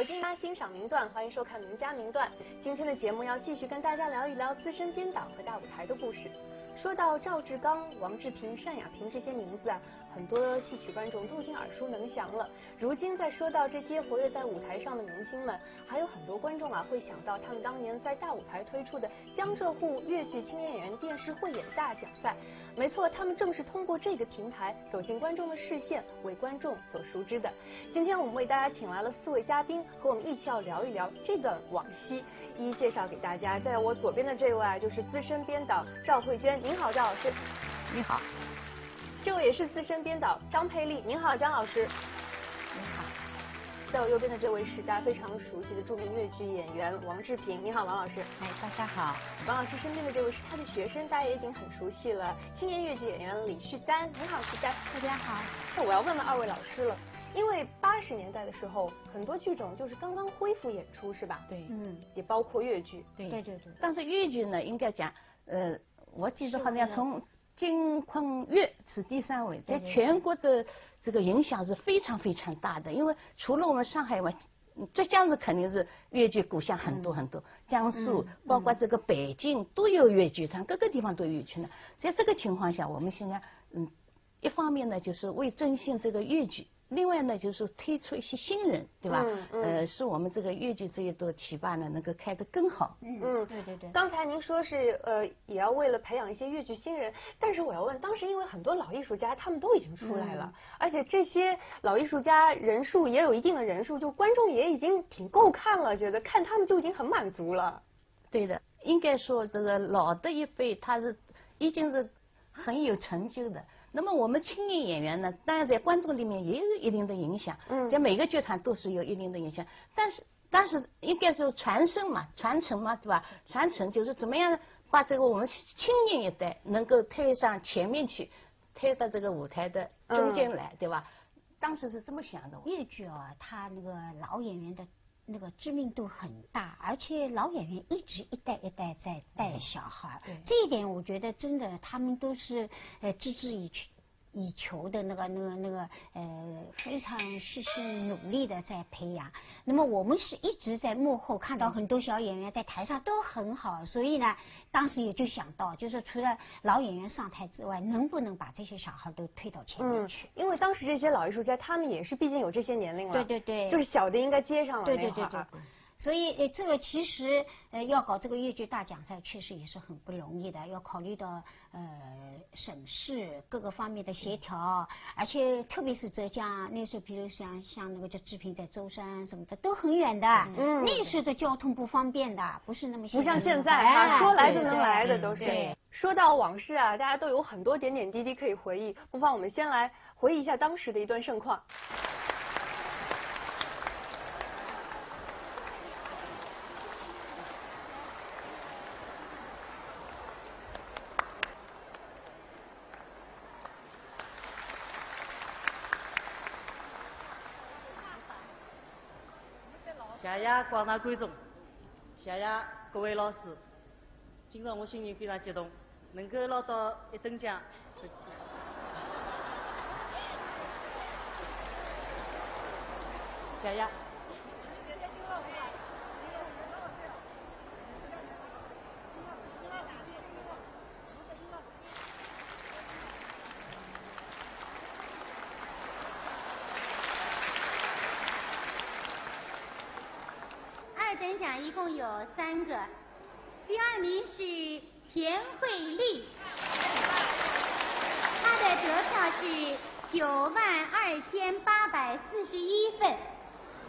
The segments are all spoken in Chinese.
走进家欣赏名段，欢迎收看名家名段。今天的节目要继续跟大家聊一聊资深编导和大舞台的故事。说到赵志刚、王志平、单雅萍这些名字啊，很多戏曲观众都已经耳熟能详了。如今再说到这些活跃在舞台上的明星们，还有很多观众啊会想到他们当年在大舞台推出的江浙沪粤剧青年演员电视汇演大奖赛。没错，他们正是通过这个平台走进观众的视线，为观众所熟知的。今天我们为大家请来了4位嘉宾，和我们一起要聊一聊这段往昔，一一介绍给大家。在我左边的这位啊，就是资深编导赵慧娟，您好，赵老师。你好。这位也是资深编导张佩丽，您好，张老师。你好。在我右边的这位是大家非常熟悉的著名粤剧演员王志平，你好，王老师。哎，大家好。王老师身边的这位是他的学生，大家也已经很熟悉了，青年粤剧演员李旭丹，你好，旭丹。大家好。那我要问问二位老师了，因为80年代的时候，很多剧种就是刚刚恢复演出，是吧？对。也包括粤剧。对。但是粤剧呢，应该讲，我记得好像从京昆粤是第3位，在全国的这个影响是非常非常大的。因为除了我们上海外，浙江是肯定是粤剧故乡很多很多，江苏包括这个北京都有粤剧团，各个地方都有粤剧团。在这个情况下，我们现在一方面呢就是为振兴这个粤剧，另外呢就是推出一些新人，对吧？使我们这个粤剧这一朵旗坝呢能够开得更好。对。刚才您说是也要为了培养一些粤剧新人，但是我要问，当时因为很多老艺术家他们都已经出来了，而且这些老艺术家人数也有一定的人数，就观众也已经挺够看了，觉得看他们就已经很满足了。对的，应该说这个老的一辈他是已经是很有成就的。那么我们青年演员呢，当然在观众里面也有一定的影响，在每个剧团都是有一定的影响，但是应该说传承嘛，对吧？传承就是怎么样把这个我们青年一代能够推上前面去，推到这个舞台的中间来，对吧？当时是这么想的。粤剧啊，它那个老演员的那个知名度很大，而且老演员一直一代一代在带小孩，这一点我觉得真的他们都是孜孜以求的那个非常细心努力的在培养。那么我们是一直在幕后看到很多小演员在台上都很好，所以呢当时也就想到，就是除了老演员上台之外，能不能把这些小孩都推到前面去？因为当时这些老艺术家他们也是毕竟有这些年龄了，对，就是小的应该接上了对。所以这个其实要搞这个粤剧大奖赛，确实也是很不容易的，要考虑到省市各个方面的协调，而且特别是浙江那时候，比如像那个叫志平在舟山什么的都很远的，那时候的交通不方便的，不是那么不像现在说来就能来的都是。说到往事啊，大家都有很多点点滴滴可以回忆，不妨我们先来回忆一下当时的一段盛况。谢谢广大观众，谢谢各位老师。今朝我心情非常激动，能够拿到1等奖。谢谢。2等奖一共有3个，第2名是田慧丽，她的得票是92841份，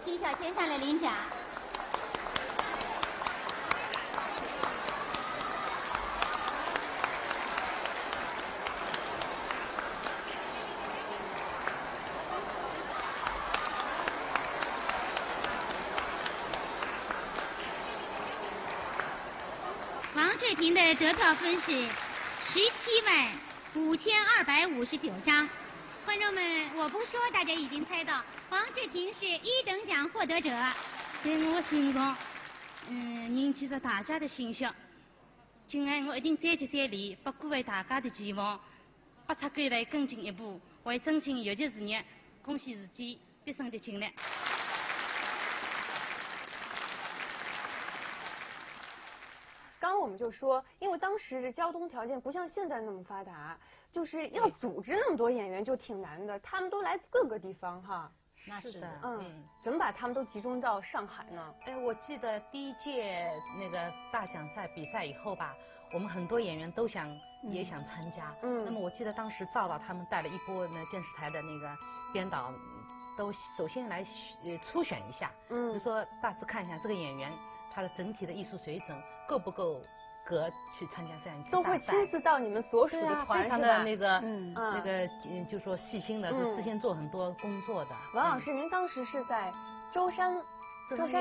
请小千上来领奖。王志平的得票分是175259张。观众们，我不说，大家已经猜到，王志平是1等奖获得者。在我心中，凝聚着大家的心血。今晚我一定再接再厉，不辜负大家的期望，拔出杆来更进一步，为振兴粤剧事业贡献自己毕生的精力。我们就说，因为当时的交通条件不像现在那么发达，就是要组织那么多演员就挺难的，他们都来自各个地方哈。那是的，怎么把他们都集中到上海呢？哎，我记得第一届那个大奖赛比赛以后吧，我们很多演员都也想参加。那么我记得当时赵导他们带了一波电视台的那个编导，都首先来初选一下，比如说大致看一下这个演员他的整体的艺术水准够不够格去参加这样一次都会亲自到你们所属的团，非常的就说细心的，是事先做很多工作的。王老师，您当时是在舟山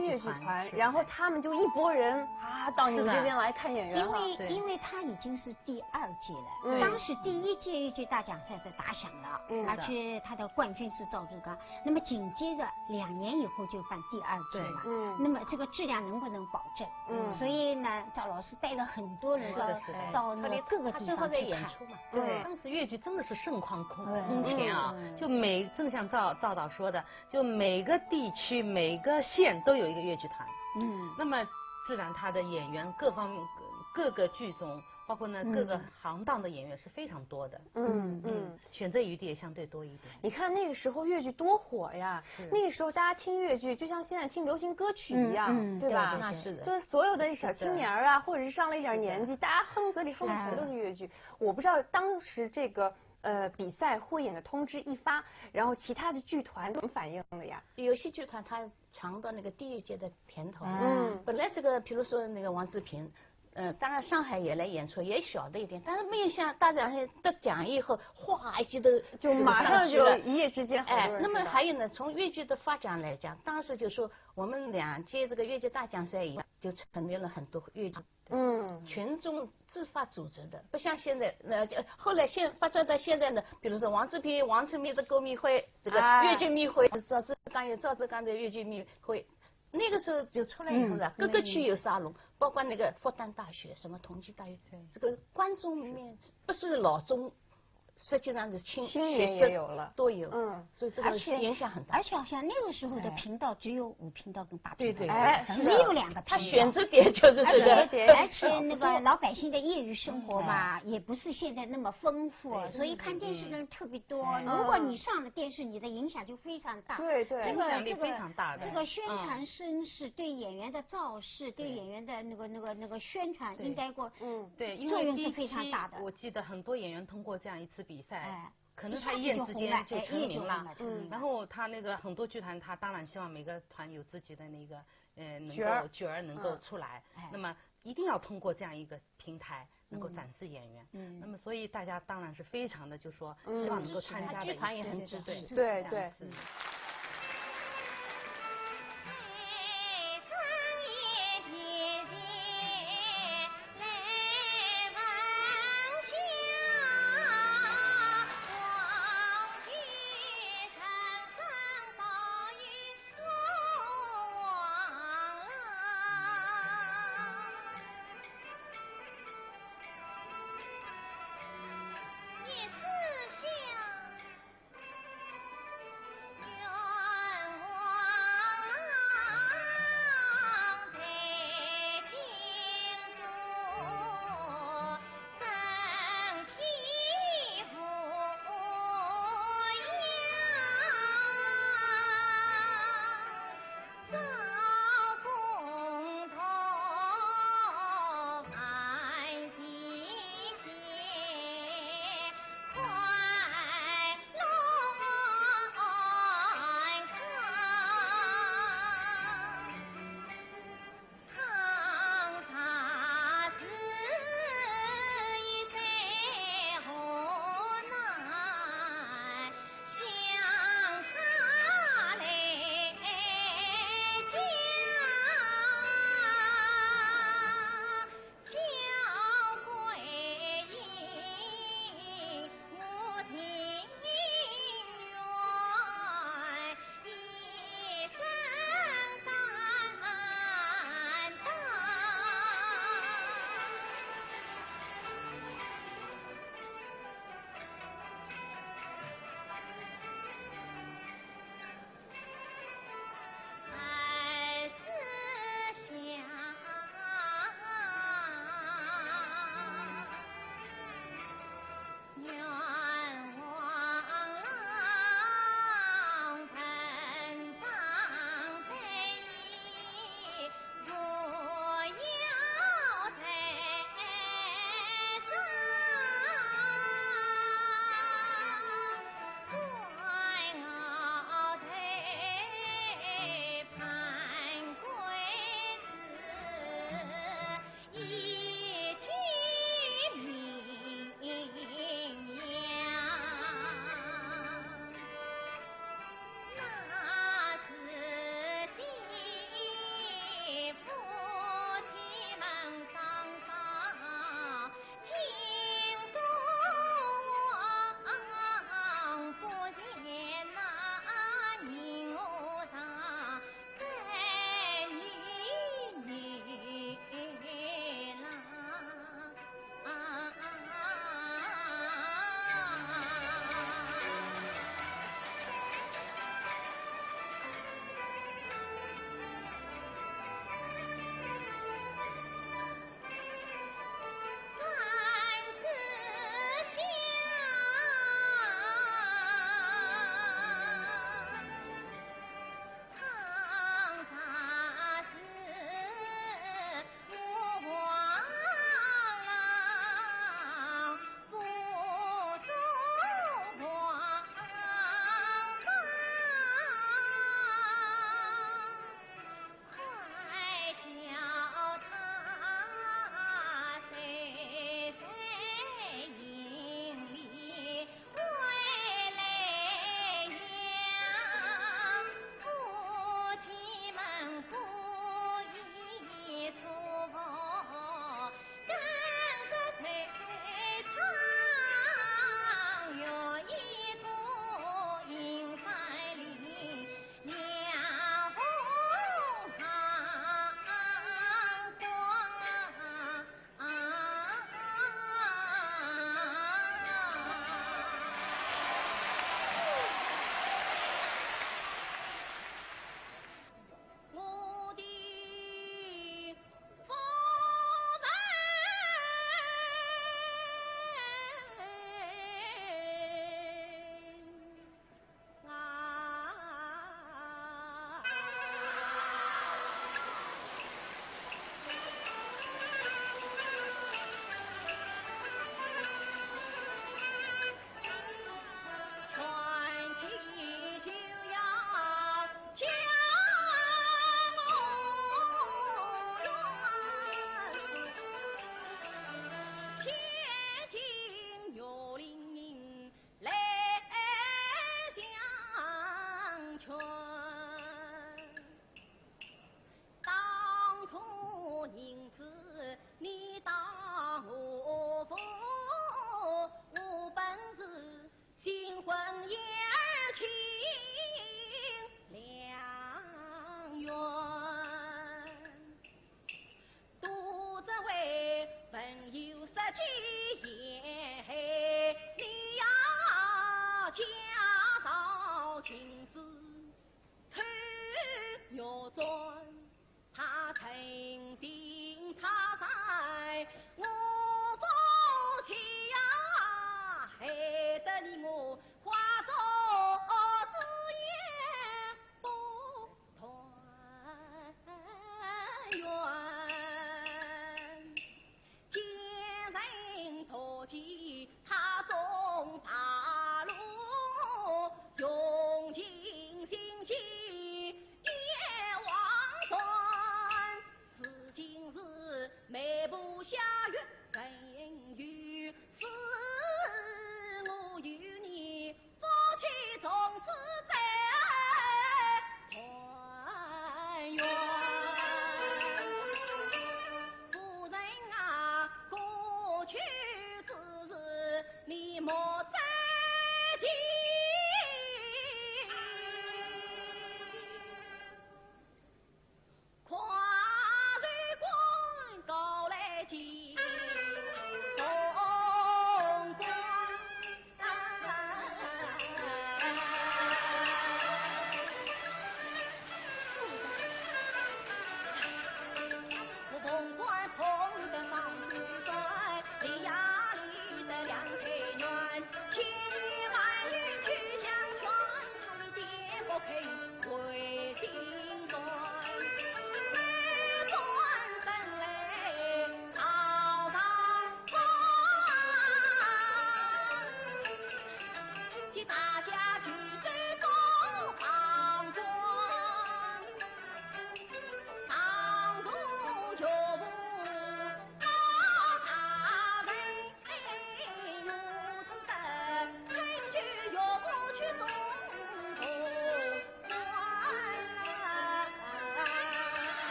越剧团，然后他们就一拨人到你们这边来看演员了。因为他已经是第2届了，当时第1届越剧大奖赛是打响了，而且他的冠军是赵志刚。那么紧接着2年以后就办第2届了，那么这个质量能不能保证？所以呢，赵老师带了很多人到那个各个地方去演出嘛。对，当时越剧真的是盛况空前啊！就正像赵导说的，就每个地区每个县都有一个越剧团。那么自然他的演员各方面各个剧种，包括各个行当的演员是非常多的。选择余地也相对多一点。你看那个时候越剧多火呀！那个时候大家听越剧就像现在听流行歌曲一样，对吧？那是的。就是所有的小青年啊，或者是上了一点年纪，大家嘴里哼的全都是越剧。我不知道当时这个比赛汇演的通知一发，然后其他的剧团怎么反应的呀？有些剧团他尝到那个第1届的甜头。本来这个，比如说那个王志平。当然上海也来演出，也小的一点，但是没有像大奖赛得奖以后，哗一记都就马上就一夜之间。那么还有呢，从越剧的发展来讲，当时就说我们2届这个越剧大奖赛以后，就成立了很多越剧，群众自发组织的，不像现在，后来发展到现在呢，比如说王志平、王春梅的歌迷会，这个越剧迷会，赵志刚的越剧迷会。那个时候就出来以后呢，各个区有沙龙，包括那个复旦大学、什么同济大学，这个观众里面不是老中，实际上是青年也有了，都有。所以这个影响很大。而且好像那个时候的频道只有5频道跟8频道，对，只有2个频道。他选择点就是这个。而且那个老百姓的业余生活嘛，也不是现在那么丰富，所以看电视的人特别多。如果你上了电视，你的影响就非常大。对，影响力非常大的。这个宣传声势，对演员的造势，对演员的那个宣传，应该对，因为是非常大的。我记得很多演员通过这样一次比赛。可能他一夜之间就成名了，然后他那个很多剧团，他当然希望每个团有自己的那个角儿能够出来，那么一定要通过这样一个平台能够展示演员，那么所以大家当然是非常的就说希望能够参加的，剧团也很支持，对。也似像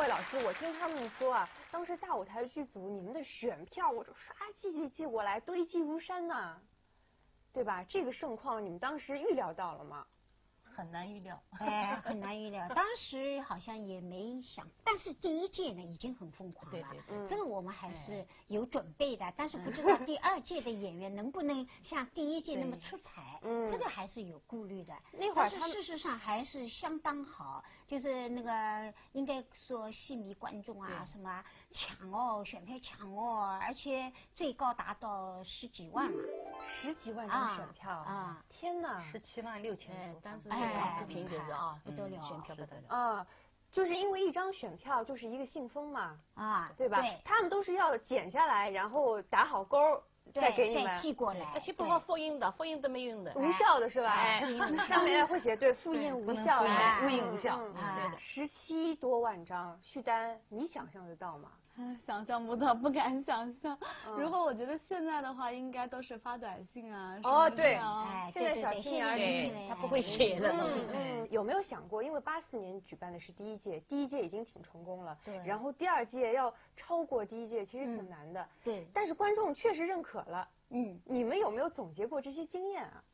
老师，我听他们说啊，当时大舞台剧组你们的选票，我就刷寄过来，堆积如山呐，对吧？这个盛况你们当时预料到了吗？很难预料，哎，很难预料。当时好像也没想，但是第一届呢已经很疯狂了，这个我们还是有准备的。但是不知道第二届的演员能不能像第一届那么出彩，这个还是有顾虑的。那会儿但是事实上还是相当好，就是那个应该说戏迷观众啊什么抢哦，选票抢哦，而且最高达到10几万了，10几万张选票啊！天哪，17万6千多，当时王志平就是啊，不得了，选票不得了啊。就是因为一张选票就是一个信封嘛，啊，对吧？对，他们都是要剪下来，然后打好勾，再给你们再寄过来，而且不好复印的，复印都没用的，无效的是吧？上面会写对复印无效，复印无效。对，17多万张，旭丹，你想象得到吗？想象不到，不敢想象。如果我觉得现在的话，应该都是发短信啊。哦，对，现在小心眼儿，他不会写了。有没有想过，因为84年举办的是第一届已经挺成功了，对。然后第二届要超过第一届，其实挺难的。对。但是观众确实认可了。你们有没有总结过这些经验啊？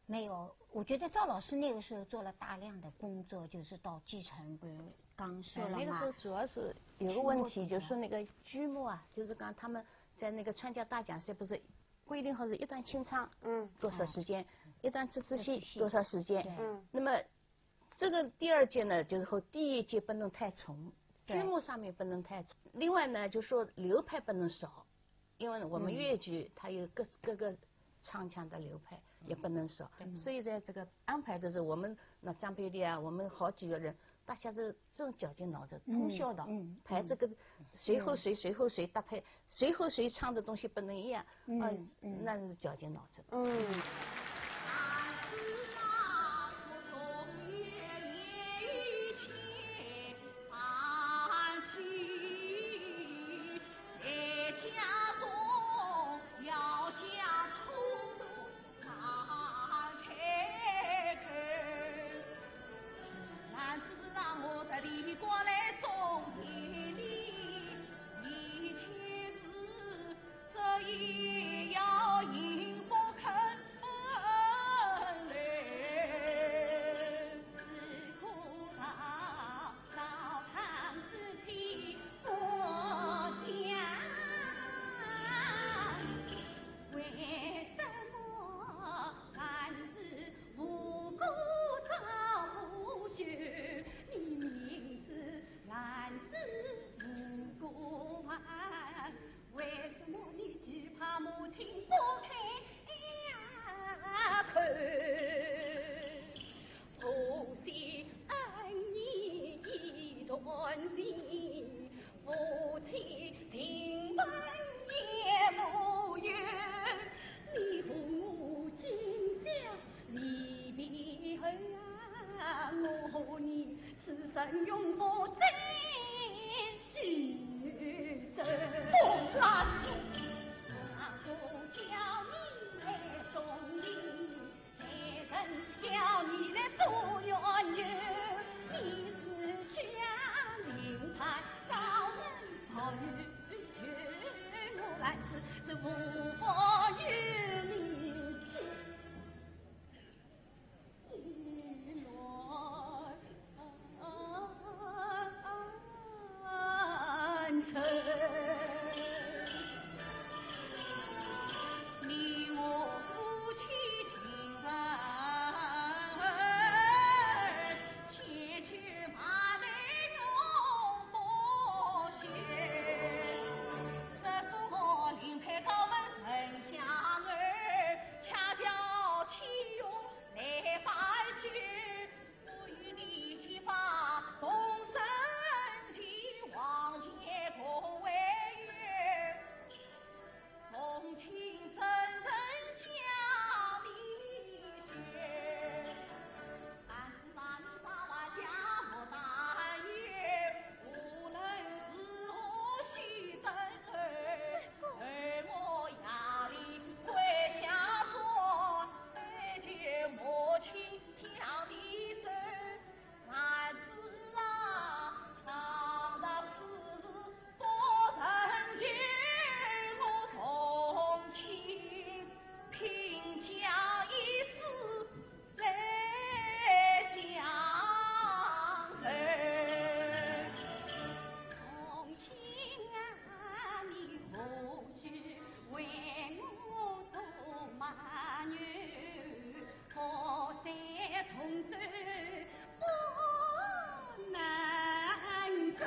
没有，我觉得赵老师那个时候做了大量的工作，就是到基层，不是刚说了吗？那个时候主要是有个问题，就是说那个剧目啊，就是刚他们在那个川教大奖赛不是规定好是一段清唱，多少时间，一段折子戏多少时间，那么这个第二届呢，就是和第一届不能太重，剧目上面不能太重，另外呢，就说流派不能少，因为我们粤剧它有各个唱腔的流派也不能少，所以在这个安排的时候，我们那张培丽啊，我们好几个人，大家是这种绞尽脑汁，通宵的排这个谁和谁搭配，谁和谁唱的东西不能一样，那是绞尽脑汁。里面你过来送一礼，一切事这也要迎风肯来。自古到唐之天我家，为什么俺是无辜遭无血？你明知俺是无辜犯，为什么你惧怕母亲不开口？父亲恩义一段情，父亲情分也无缘。你父母今宵离别后啊，我和你此生永不再续生。不拉我叫你来送礼，才曾叫你来做冤冤。你是全名牌高人好玉绝，我来是无法与你一乱安成。你我夫妻情分，千去马来永不歇。这副我临配高门陈香儿，恰叫启用来拜去。我与你齐发同生情，往前共为约。同情怎能将你学？俺是把你把娃家我但愿，无论是何须等儿我压力回家做，再见母亲将你生。俺是常的是不曾见。同情贫家一丝来相认，同情啊，你何须为我做马女？我在同手不难分。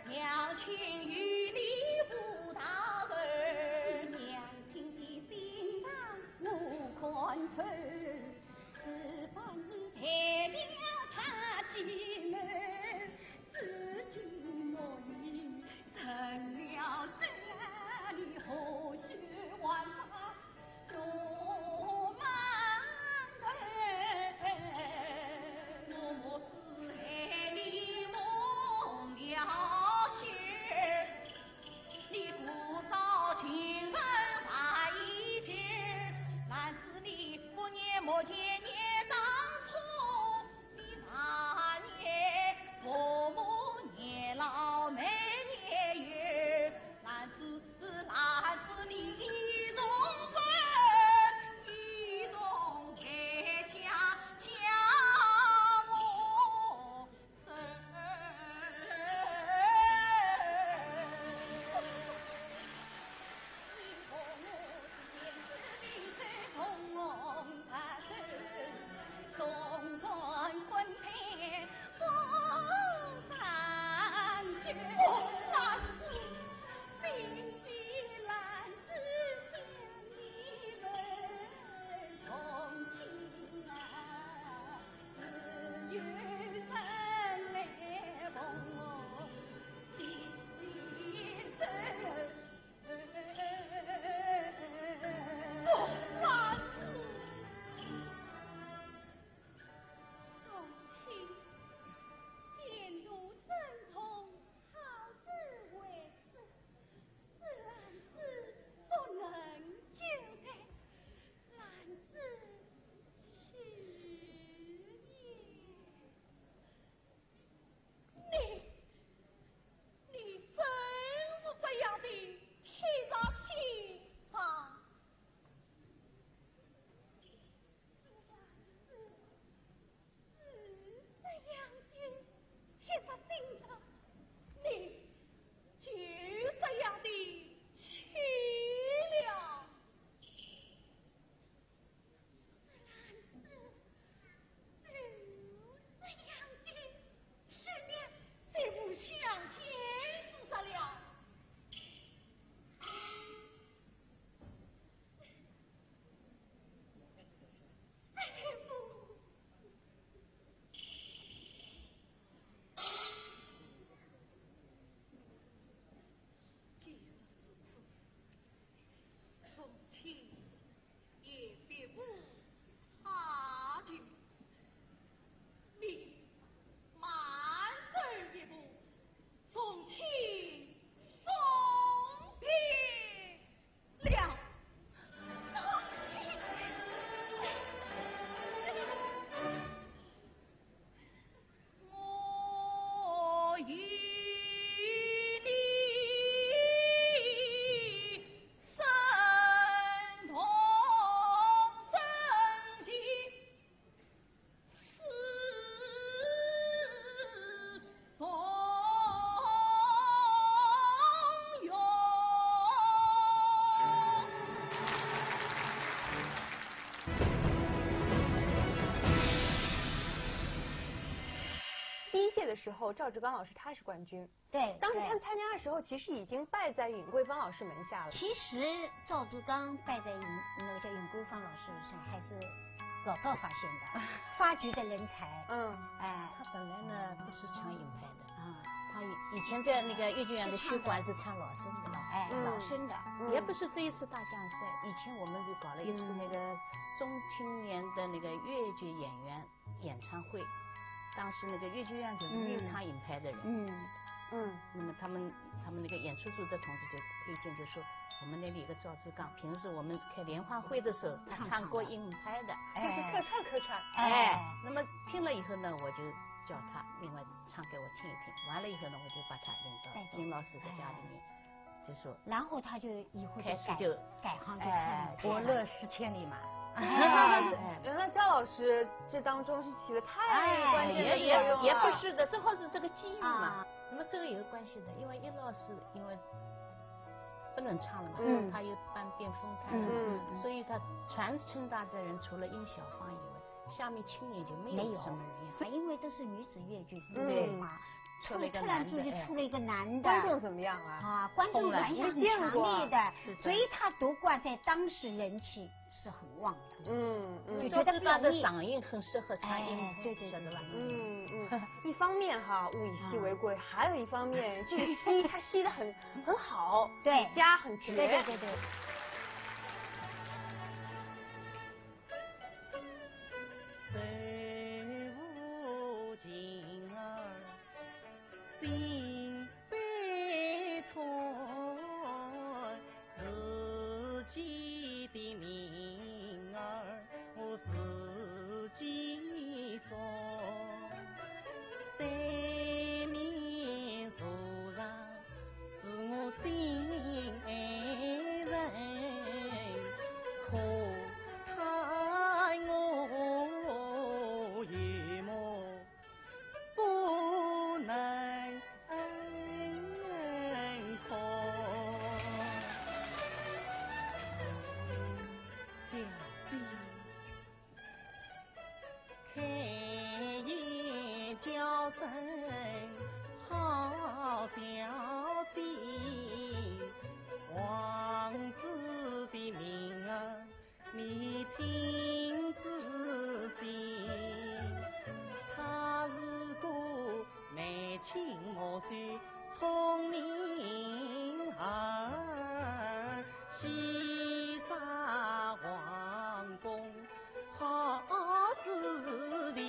娘亲与你不到儿，娘亲的心肠我看透，是把你赔了他姐妹，至今我已成了罪，你何须还他罗马我莫是害你梦了血，你故造情分把一结，但是你不念莫见念当初，你那年父母年老没年月，但是你一种分，一种回家将我生。你和我之间是比谁同我他生。的时候，赵志刚老师他是冠军。对，当时他参加的时候，其实已经败在尹桂芳老师门下了。其实赵志刚败在那个叫尹桂芳老师上，还是老赵发现的，发掘的人才。他本来呢不是唱硬派的他以前在那个越剧院的戏馆是唱老生的，老生的，也不是这一次大奖赛，以前我们就搞了一次那个中青年的那个粤剧演员演唱会，当时那个越剧院就是没有唱硬派的人，那么他们那个演出组的同志就推荐，就说我们那里有个赵志刚，平时我们开联欢会的时候他唱过硬派的，就是客串，那么听了以后呢，我就叫他另外唱给我听一听，完了以后呢，我就把他领到尹老师的家里面，就说，然后他就以后开始就改行就唱伯乐10千里马。原来赵老师这当中是起了太关键的作用了。也不是的，正好是这个机遇嘛。那么这个也有关系的，因为尹老师因为不能唱了嘛，他又办变风台了，所以他传承他的人除了殷小芳以外，下面青年就没有什么人，因为都是女子越剧嘛。突然出了一个男的，观众怎么样啊？观众反响很强烈的，所以他夺冠在当时人气是很旺的。就觉得他的嗓音很适合唱硬派，对，晓得吧？一方面哈，物以稀为贵，还有一方面这个吸他吸得很好，对，家很绝，对。心悲痛，自己的命儿我自己送，对面坐上是我心爱人，可叹我月末不能叫声好小弟，王子的名儿你听仔细，他是个眉清目秀聪明儿，西沙皇宫好子弟。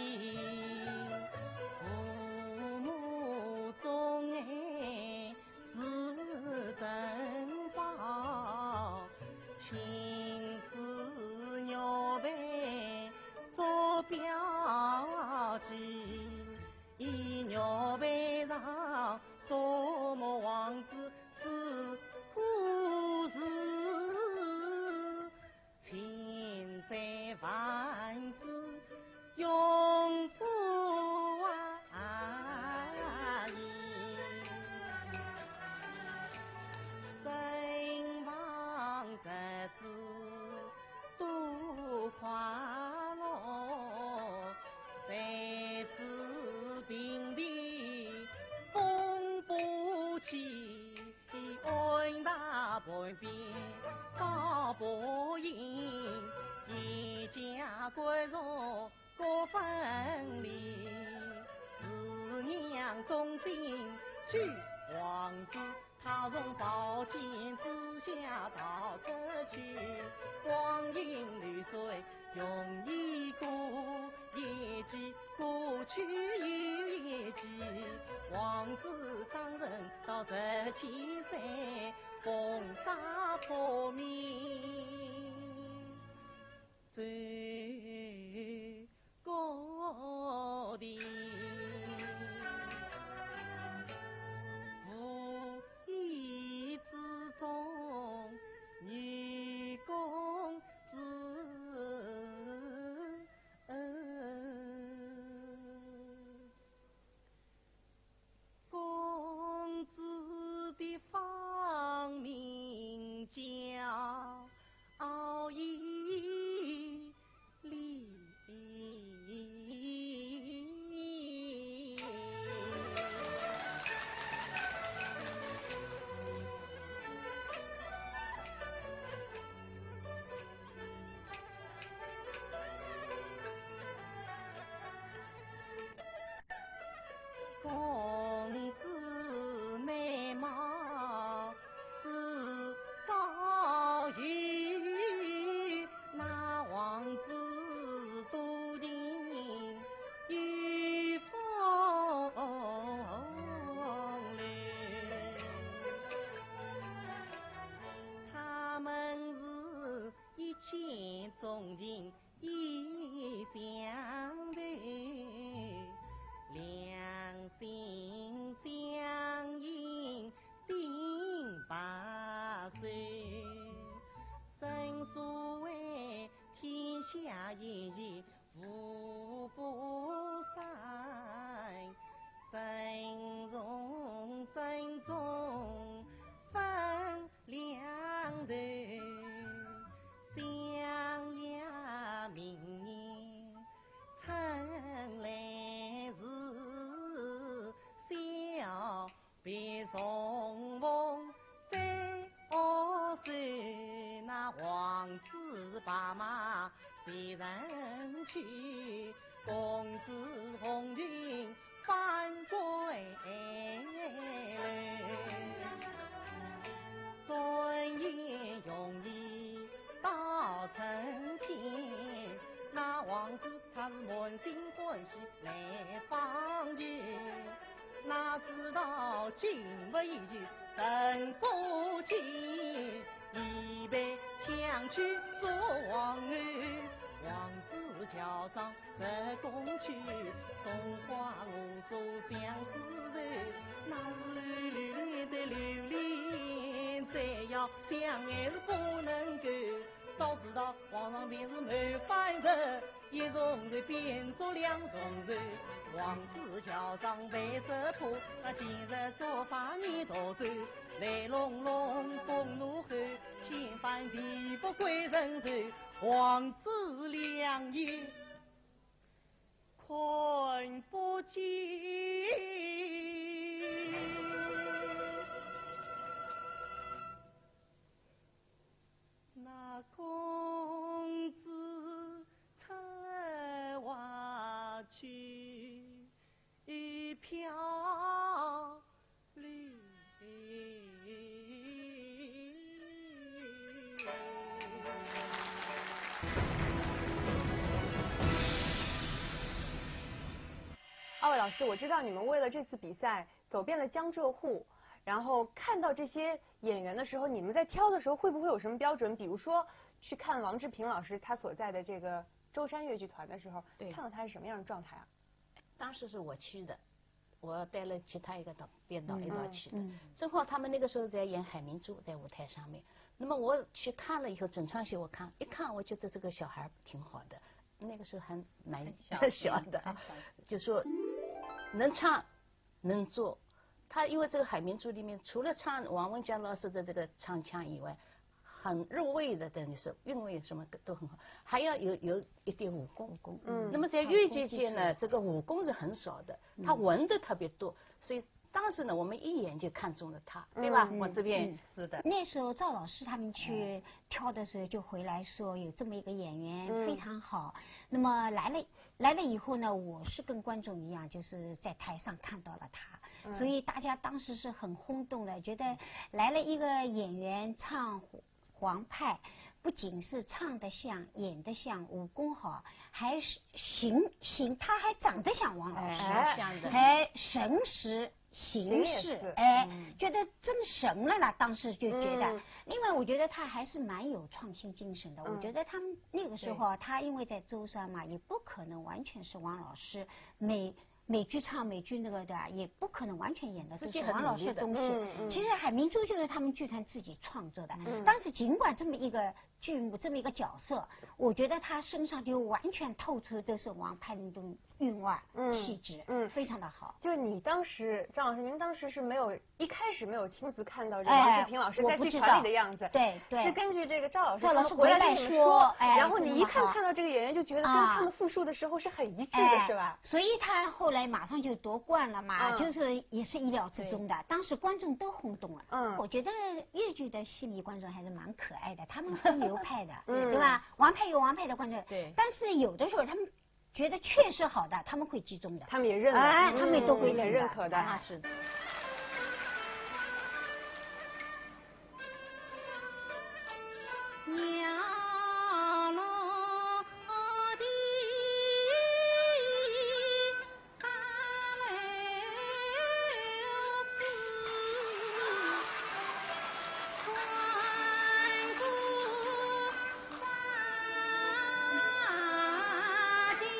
珍宝，亲自鸟背做标记，一鸟背上说么王子是故事，千载万世永不忘矣。日子多快乐，才知平地风不起，安大半边高伯赢，一家归属各分离，四娘忠心去王子。他从宝剑之下逃出去，光阴流水容易过，一季过去又一季，王子当人到17岁，风沙破灭最高地。之中，女公子相对，两心相印定百岁。正所谓天下一义无不散，珍重珍重分两头，相压明年春来时，小别重逢在河水，那王子白马别人去，公子红裙返归来。尊严容易到春天，那王子他是满心欢喜来访求，哪知道金不一句人不见，已被抢去做王儿。王子乔装入宫去，松花无数相思愁，那是流连在流连，再要相爱是不能够。早知道皇上便是没饭吃，一重肉变作两重肉。王子乔装被色破，那今日做法你多走，来龙龙风怒吼，千般地不归人手。王子两眼看不见，那公子出瓦去飘零。二位老师，我知道你们为了这次比赛走遍了江浙沪，然后看到这些演员的时候，你们在挑的时候会不会有什么标准？比如说去看王志平老师他所在的这个舟山越剧团的时候，看到他是什么样的状态啊？当时是我去的，我带了其他一个编导一道去的，正好他们那个时候在演海明珠，在舞台上面。那么我去看了以后，整场戏我看一看，我觉得这个小孩挺好的，那个时候还蛮小的啊，就说能唱能做。他因为这个海明珠里面除了唱王文娟老师的这个唱腔以外，很入味的，等于是韵味什么都很好，还要有一点武功。那么在越剧界呢，这个武功是很少的，他文的特别多，所以当时呢，我们一眼就看中了他，对吧？我这边是的。那时候赵老师他们去挑的时候，就回来说有这么一个演员非常好。那么来了以后呢，我是跟观众一样，就是在台上看到了他，所以大家当时是很轰动的，觉得来了一个演员唱黄派，不仅是唱得像、演得像、武功好，还是他还长得像王老师，还神识。形式，觉得真神了啦！当时就觉得，另外我觉得他还是蛮有创新精神的。我觉得他们那个时候，他因为在舟山嘛，也不可能完全是王老师美剧唱美剧那个的，也不可能完全演的都是王老师的东西。其实海明珠就是他们剧团自己创作的。当时尽管这么一个剧目这么一个角色，我觉得他身上就完全透出都是王派那种韵味、气质，非常的好。就是你当时，张老师，您当时是一开始没有亲自看到这个王志平老师在剧团里的样子，对，是根据这个赵老师回来说，然后你一看到这个演员，就觉得跟他们复述的时候是很一致的，是吧？所以他后来马上就夺冠了嘛，就是也是意料之中的。当时观众都轰动了。我觉得越剧的戏迷观众还是蛮可爱的，他们分流派的，对吧？王派有王派的观众，但是有的时候他们觉得确实好的，他们会集中的，他们也认了，他们也都会认可的，那是的。家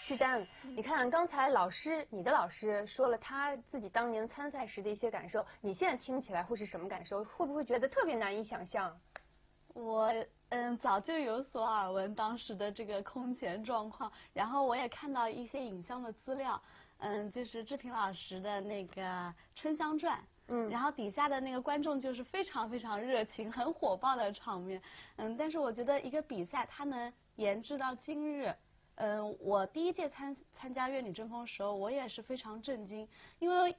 旭丹，你看刚才你的老师说了他自己当年参赛时的一些感受，你现在听起来会是什么感受？会不会觉得特别难以想象？我早就有所耳闻当时的这个空前状况，然后我也看到一些影像的资料，就是志平老师的那个《春香传》。然后底下的那个观众就是非常非常热情、很火爆的场面。但是我觉得一个比赛它能延至到今日。我第一届参加粤女争锋的时候，我也是非常震惊，因为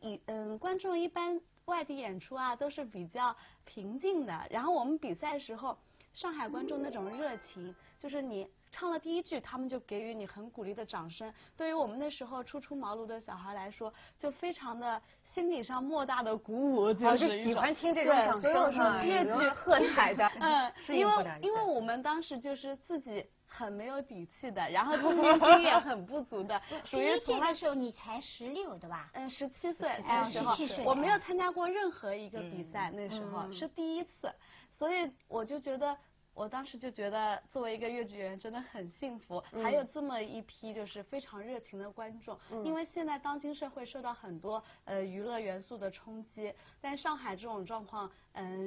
观众一般外地演出啊都是比较平静的，然后我们比赛的时候，上海观众那种热情，就是你唱了第一句，他们就给予你很鼓励的掌声，对于我们那时候初出茅庐的小孩来说，就非常的心理上莫大的鼓舞，就是喜欢听这种掌声哈，粤剧喝彩的，因为我们当时就是自己很没有底气的，然后自信心也很不足的，属于从那时候你才16对吧？17岁那时候，我没有参加过任何一个比赛，那时候是第一次，所以我就觉得。我当时就觉得，作为一个粤剧演员真的很幸福，还有这么一批就是非常热情的观众。因为现在当今社会受到很多娱乐元素的冲击，但上海这种状况，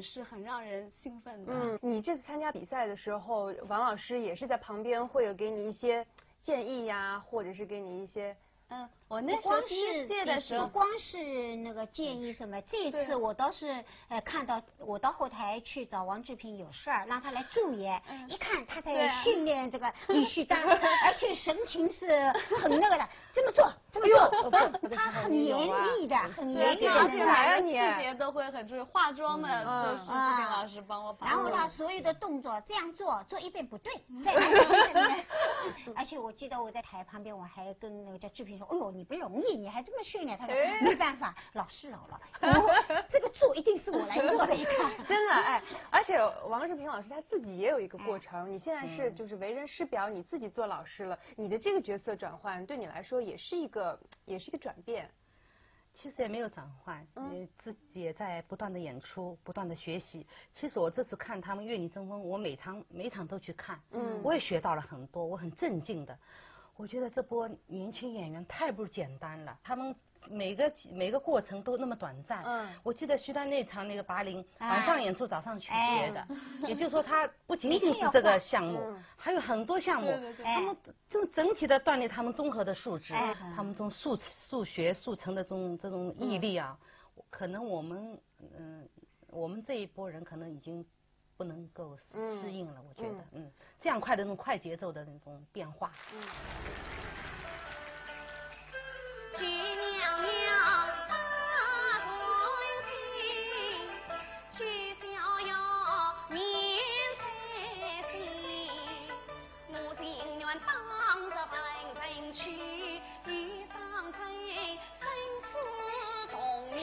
是很让人兴奋的。你这次参加比赛的时候，王老师也是在旁边会有给你一些建议呀，或者是给你一些。我那时候第一届的时候，不光是那个建议什么，这一次我倒是看到我到后台去找王志平有事儿，让他来助演，一看他在训练这个李旭丹，而且神情是很那个的，这么做，他很严厉的，很严厉的，而且每个细节都会很注意，化妆的都是志平老师帮我把握。然后他所有的动作这样做一遍不对，再来，而且我记得我在台旁边，我还跟那个叫志平。哎呦，你不容易，你还这么训练？他说没办法，老师老了，这个做一定是我来做的。真的哎，而且王志平老师他自己也有一个过程。你现在是就是为人师表，你自己做老师了，你的这个角色转换对你来说也是一个转变。其实也没有转换，自己也在不断的演出，不断的学习。其实我这次看他们粤女争锋，我每场都去看，我也学到了很多，我很震惊的。我觉得这波年轻演员太不简单了，他们每个过程都那么短暂。我记得徐丹那场那个拔铃，晚上演出早上去学的，也就是说他不仅仅是这个项目，还有很多项目，他们整体的锻炼他们综合的素质，他们这种速学速成的这种毅力啊，可能我们这一波人可能已经不能够适应了，我觉得，这样快的那种快节奏的那种变化。徐娘娘大尊亲，徐逍遥面在心，我情愿当着本人去，与上贼生死同命，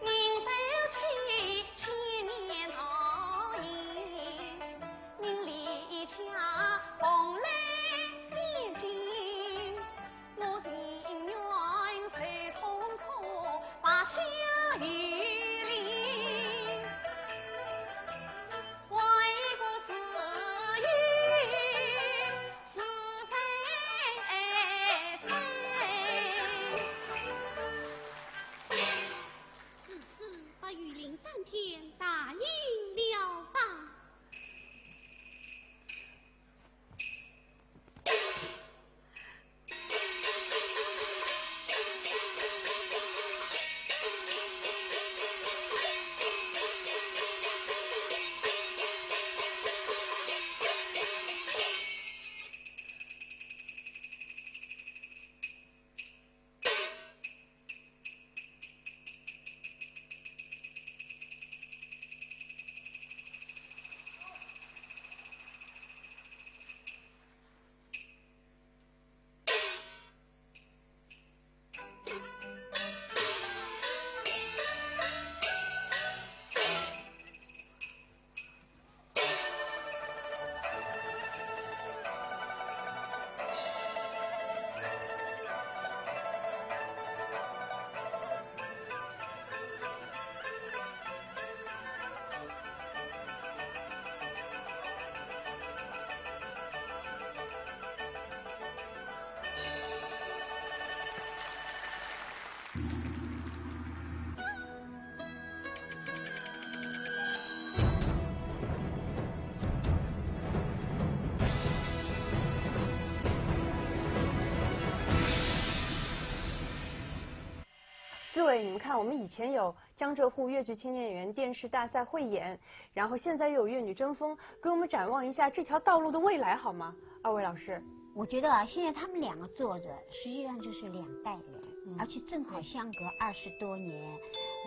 人走去千年。四位，你们看，我们以前有江浙沪粤剧青年演员电视大赛汇演，然后现在又有粤女争锋，给我们展望一下这条道路的未来好吗？二位老师，我觉得啊，现在他们两个坐着，实际上就是2代人，而且正好相隔20多年。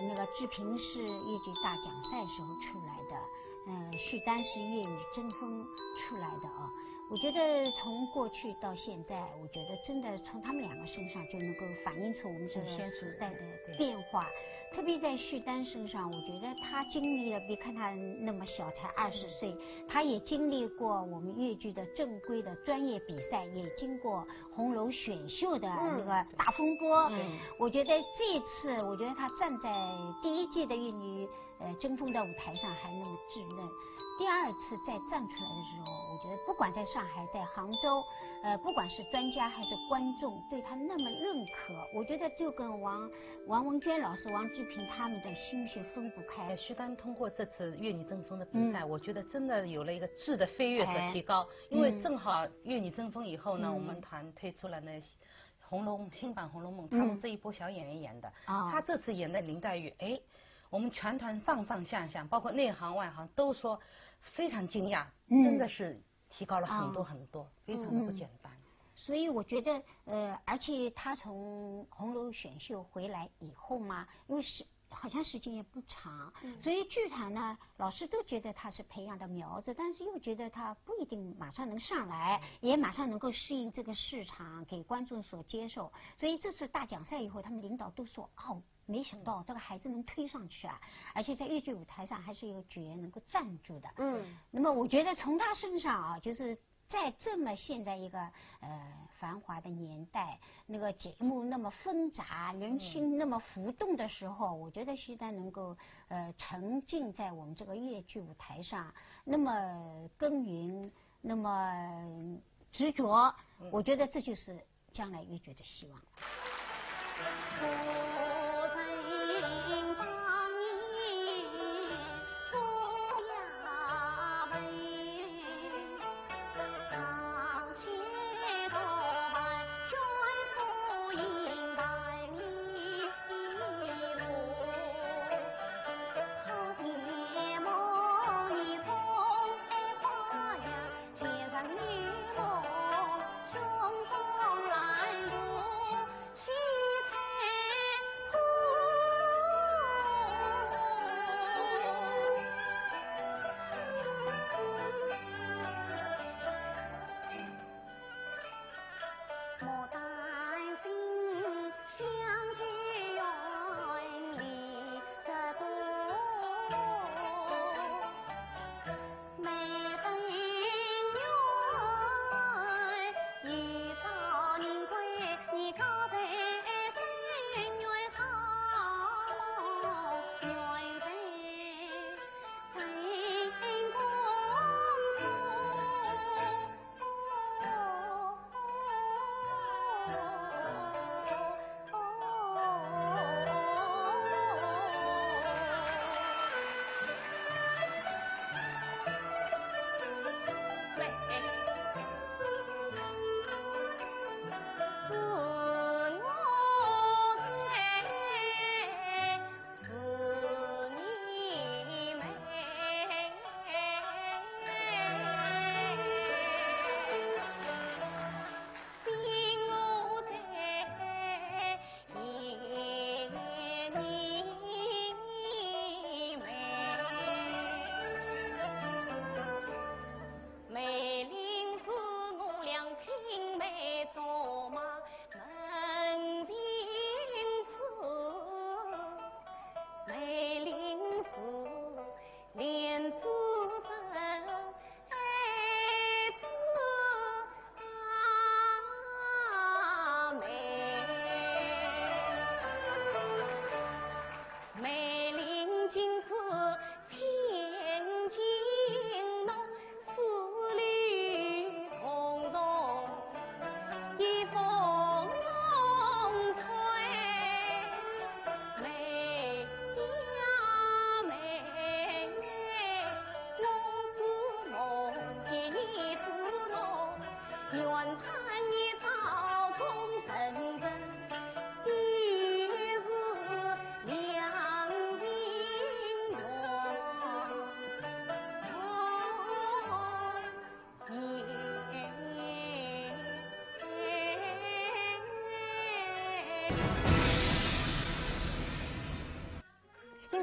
那个志平是粤剧大奖赛时候出来的，徐丹是粤女争锋出来的啊。我觉得从过去到现在，我觉得真的从他们两个身上就能够反映出我们这个时代的变化。特别在徐丹身上，我觉得他经历了，别看他那么小，才20岁，他也经历过我们粤剧的正规的专业比赛，也经过红楼选秀的那个大风波。我觉得这次，我觉得他站在第1届的粤女争锋的舞台上还那么稚嫩。第2次再站出来的时候，我觉得不管在上海、在杭州，不管是专家还是观众对他那么认可，我觉得就跟王文娟老师、王志平他们的心血分不开。徐丹通过这次粤女争锋的比赛，我觉得真的有了一个质的飞跃和提高。因为正好粤女争锋以后呢，我们团推出了那新版《红楼梦》，他们这一波小演员演的，他这次演的林黛玉，我们全团上下，包括内行外行都说非常惊讶，真的是提高了很多很多，非常的不简单。所以我觉得，而且他从红楼选秀回来以后嘛，因为好像时间也不长，所以剧团呢，老师都觉得他是培养的苗子，但是又觉得他不一定马上能上来，也马上能够适应这个市场，给观众所接受。所以这次大奖赛以后，他们领导都说，没想到这个孩子能推上去啊，而且在粤剧舞台上还是一个角能够站住的。那么我觉得从他身上啊，就是在这么现在一个繁华的年代，那个节目那么纷杂，人心那么浮动的时候，我觉得徐丹能够沉浸在我们这个粤剧舞台上，那么耕耘，那么执着，我觉得这就是将来粤剧的希望。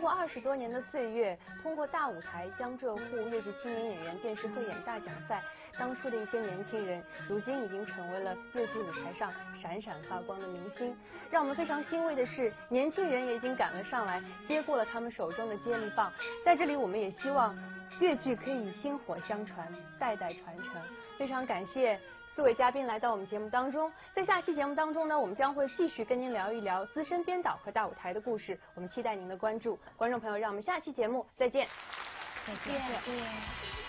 经过20多年的岁月，通过大舞台江浙沪粤剧青年演员电视汇演大奖赛，当初的一些年轻人，如今已经成为了粤剧舞台上闪闪发光的明星。让我们非常欣慰的是，年轻人也已经赶了上来，接过了他们手中的接力棒。在这里，我们也希望粤剧可以薪火相传，代代传承。非常感谢4位嘉宾来到我们节目当中。在下期节目当中呢，我们将会继续跟您聊一聊资深编导和大舞台的故事，我们期待您的关注。观众朋友，让我们下期节目再见。再见。